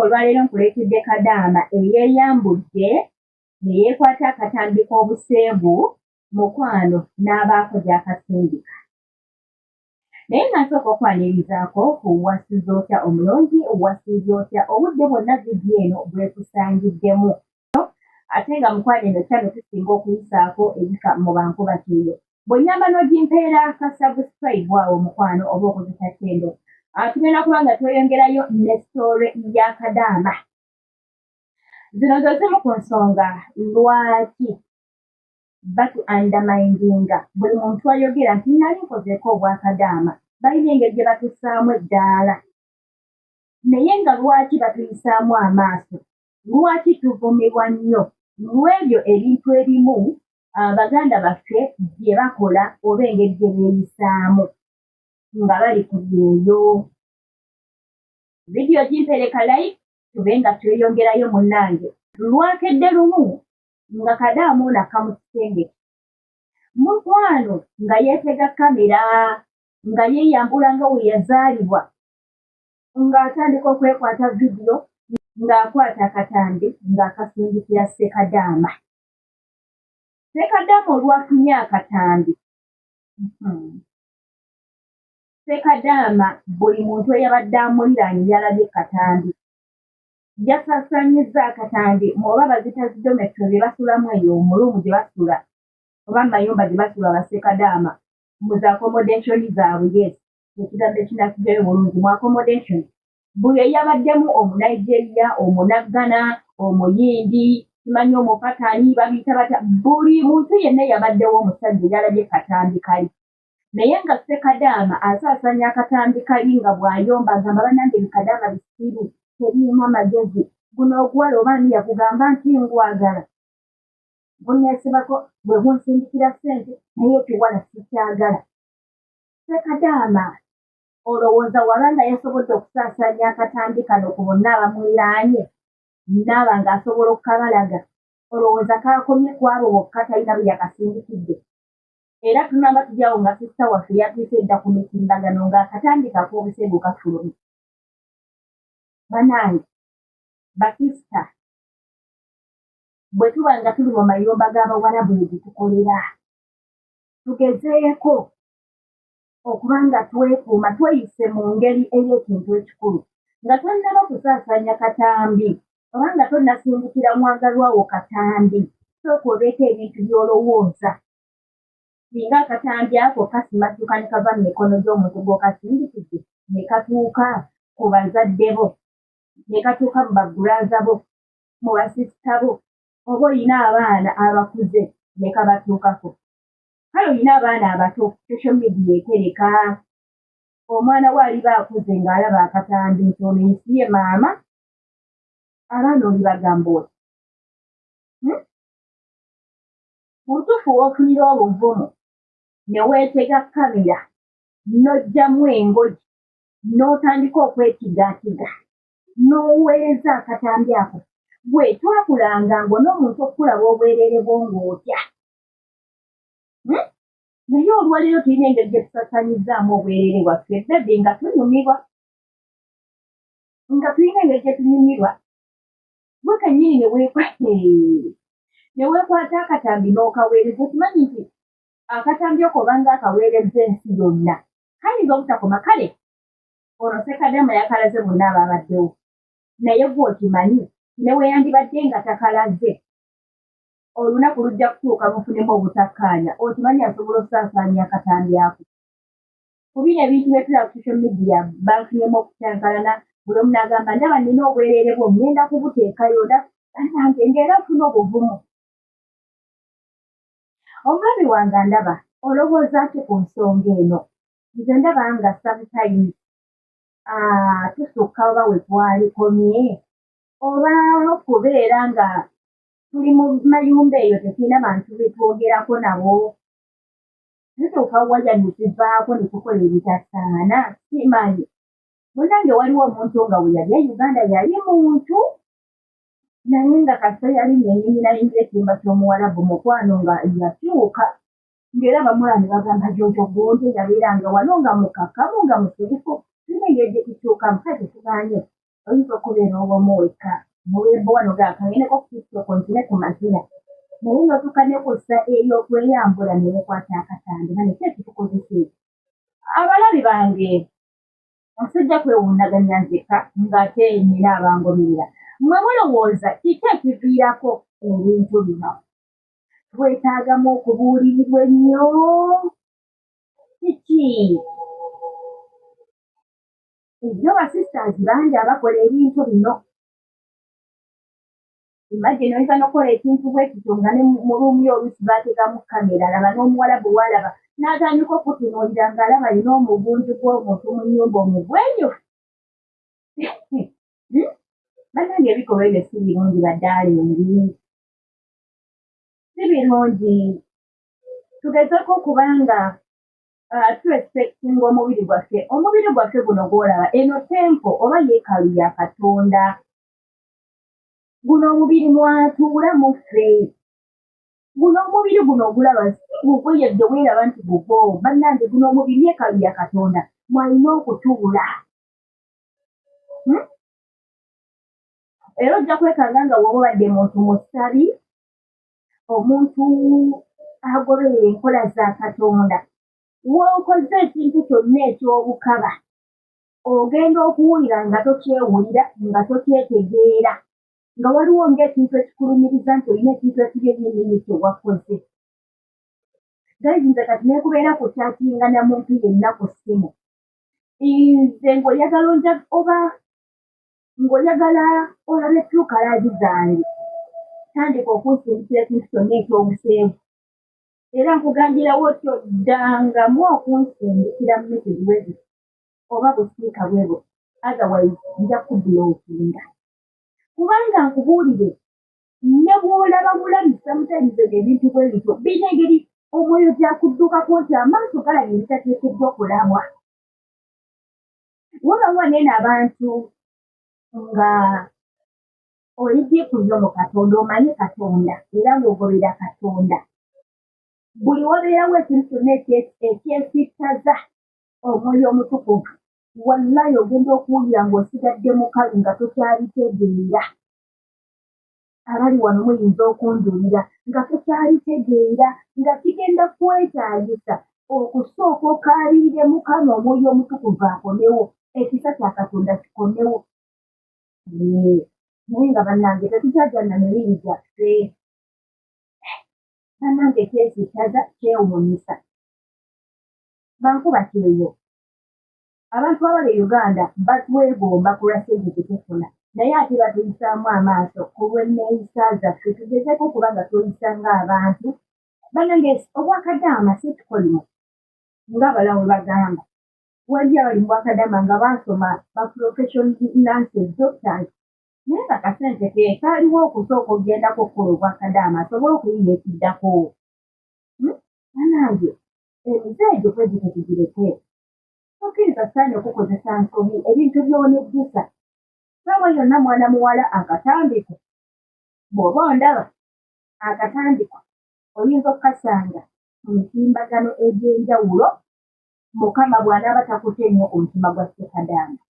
olwaleero nkuleetedde Kadaama eyeeyambudde ne yeekwata akatambi k'obusengu mukwano n'abaako gy'akasindika. Naye nga nsooka okwanirizaako wasiza otya omulungi, wasiza otya obudde bwonna vidiyo eno bwekusangiddemu. Ate nga mukwano eno kyano tusinga okuyisaako ebika mu bankubatiiro. Bw'onyamba n'ogimpeera akasubscribe awo mukwano oba okozesa ttendo. Tugenda kuba nga tweyongerayo ne story ya Kadaama. Zino zo zimu ku nsonga lwaki batu-undermininga buli muntu ayogera nti nali nkozeeko obwa Kadaama, balina engeri gye batussaamu eddaala. Naye nga lwaki batuyisaamu amaaso? Lwaki tuvumibwa nnyo lw'ebyo ebintu ebimu Abaganda baffe bye bakola oba engeri gye beeyisaamu nga bali ku byeyo. Vidiyo gimpereka like tube nga tweyongerayo munnange. Lwakedde lumu nga Kadaama ono akamusengeke. Mukwano nga yeetega kamera nga yeeyambula nga we yazaalibwa ng'atandika okwekwata vidiyo ng'akwata akatambi ng'akasindikira Ssekadaama. Ssekadaama olwafunye akatambi. Ssekadaama buli muntu eyabadde amuliraanye yalabye katambi. Yasaasaanyizza akatambi oba bazita zidometro bye basulamu eyo omulumu gye basula oba mayumba gye basula Bassekadaama mu za accommodation zaabwe. Yes, ekigambo ekinakijjayo bulungi mu accommodation. Buli eyabaddemu Omunigeria, Omunaggana, Omuyindi, simanyi Omupatani babiyita bata, buli muntu yenna yabaddewo omusajja yalabye katambi kali. Naye nga Ssekadaama asaasaanya akatambi kali nga bw'ayomba agamba bannange Kadaama bisiru teriimu amagezi. Guno oguwala oba ani yakugamba nti ngwagala? Bunneesibako bwe bunsindikira ssente naye ekiwala sikyagala. Ssekadaama olowooza waba nga yasobodde okusaasaanya akatambi kano ku bonna abamuliraanye naaba ng'asobola okukabalaga? Olowooza kaakomye ku abo bokka talina bwe yakasindikidde? Era tunamba tujyawo nga sisita waffe yatuyise edda ku mitimbagano ng'akatambi k'obusengu kafulumye. Bannange, basisita, bwe tuba nga tuli mu mayumba g'Abawarabu ne gitukolera, tugezeeko okuba nga twekuuma tweyise mu ngeri ey'ekintu ekikulu nga tonnaba kusaasaanya katambi oba nga tonnasindikira mwagalwawo katambi. Sooka obeeko ebintu by'olowooza. Singa akatambi ako kasimatuka ne kava mu mikono gy'omuntu gw'okasindikidde ne katuuka ku bazadde bo, ne katuuka mu bagulaaza bo, mu basisita bo, oba olina abaana abakuze ne kabatuukako. Kale olina abaana abato, social media etereka. Omwana we aliba akuze ng'alaba akatambi nti ono yisiye maama, abaana oli bagamba oti. Mu butuufu w'ofunira obuvumu ne weetega kamera n'ojjamu engoye n'otandika okwetigaatiga n'oweereza akatambi ako, bwe twakulanga ng'onoomuntu okulaba obwereere bwo ng'otya. Naye olwaleero tulina engeri gye tusaasaanyizzaamu obwereere bwaffe bebbi nga tunyumirwa. Nga tulina engeri gye tunyumirwa. Gwe kennyini ne weekwata akatambi n'okaweereza. Okimanyi nti akatambi oko obanga akaweereza ensi yonna kayinza obutakoma. Kale ono Ssekadaama yakalaze bonna ababaddewo, naye gwe okimanyi ne weyandibadde nga takalaze olunaku lujja kutuuka mufunemu obutakkaanya, okimanyi asobola okusaasaanya akatambi ako. Ku bino ebintu bye tulaba ku social media bafunyemu okukyankalana, buli omu n'agamba ndaba nina obwereere bwo ngenda kubuteekayo nange ng'era afuna obuvumu. Omulabi wange ndaba olowooza ki ku nsonga eno? Nze ndaba nga sometimes tusukka oba we twalikomye oba okubeera nga tuli mu mayumba eyo tetulina bantu betwogerako nabo. Tutuuka wajanisivaako ne tukola ebitasaana. Simanyi munnange waliwo omuntu nga we yali e Uganda yali muntu naye nga kasita yali nyenyinayingira ekiyumba ky'Omuwarabu mukwano nga yakyuka ng'era bamulaba ne bagamba Jojo gundi yabeeranga wano nga mukakamu nga musirifu. Tulina engeri gye tukyukamu kale tetuganye oyinza okubeera obumu wekka muwemba wano gaakageneko kutiktok ntine ku mazina naye notuuka ne kussa ey'okweyambula ne wekwata akatambi nane ki ekitukozesa ekyo abalabi bange nsijja kwewundaganya nzeka ng'ate nina abangoberera mmwe mulowooza kiki ekiviirako ebintu bino twetaagamu okubuulirirwa ennyo kiki ebyo basisters bangi abakola ebintu bino imagine oyinza n'okukola ekintu bwe kityo nga ne mu luumi oluusi baateekamu kamera laba n'omuwala bwe walaba n'atandika okutunuulira ng'alaba alina omugunju gw'omuntu mu nnyumba omugwenyufu bannange ebikolwa ebyo si birungi baddaalengi si birungi tugezeeko okubanga turespectinga omubiri gwaffe guno gw'olaba eno tempo oba yeekaalu ya Katonda guno omubiri mwatuula muffe guno omubiri guno ogulaba si gugwe yadde weeraba nti gugwo bannange guno omubiri yeekaalu ya Katonda mwalina okutuula era ojja kwekanga nga bw'oba obadde muntu musabi omuntu agoberera enkola za Katonda w'okoze ekintu kyonna eky'obukaba ogenda okuwulira nga tokyewulira nga tokyetegeera nga waliwo ng'ekintu ekikulumiriza nti olina ekintu ekiri ebyennimi kye wakoze gaizi nze kati neekubeera ku kyatinga na muntu yenna ku ssimu nze ng'oyagala olabe tukalaazi zange tandika okunsindikira ekintu kyonna ekyobuseevu era nkugambirawo otyo ddangamu okunsindikira message bwezi oba busiika bwebo otherwise nja kubulookinga kubanga nkubuulire ne bw'olaba bulabi sometimes ebintu bwe bityo birina engeri omwoyo gyakudduukako nti amaaso galabye ebitateekeddwa okulabwa wabawa nene abantu nga oliddiko nnyo mu Katonda omanyi Katonda era ng'ogobera Katonda buli wabeerawo ekintu kyonna ekyesittaza omwoyo omutukuvu wallahi ogenda okuwulira ng'osigadde mukalu nga tokyalitegeera abali wano muyinza okunjulira nga tokyalitegeera nga kigenda kwetaagisa okusooka okaalirire mukama omwoyo omutukuvu akomewo ekisa kya Katonda kikomewo naye nga bannange tetukyajjanna mibiri gyaffe bannange kyesittaza kyewuunyisa bankuba kyeyo abantu abali e Uganda batwegomba ku lwa ssente tetufuna naye ate batuyisaamu amaaso ku lw'enneeyisa zaffe tugezeeko okuba nga tweyisa ng'abantu bannange obwakadaama si tukolimo ng'abalawo bagamba wali abali mu bwakadaama nga baasoma ba professionals doctors naye nga kasente ke kaaliwo okusooka ogendako okukola obwakadaama asobole okuyiya ekiddako bannange emize egyo kwegite tugireke tokkiriza saani okukozesa nsobi ebintu by'onejjusa saawa yonna mwana muwala akatandiko bw'oba ondaba akatandiko oyinza okukasanga mu mitimbagano egy'enjawulo mukama bw'anaaba takutte nnyo ku mutima gwa ssekadaama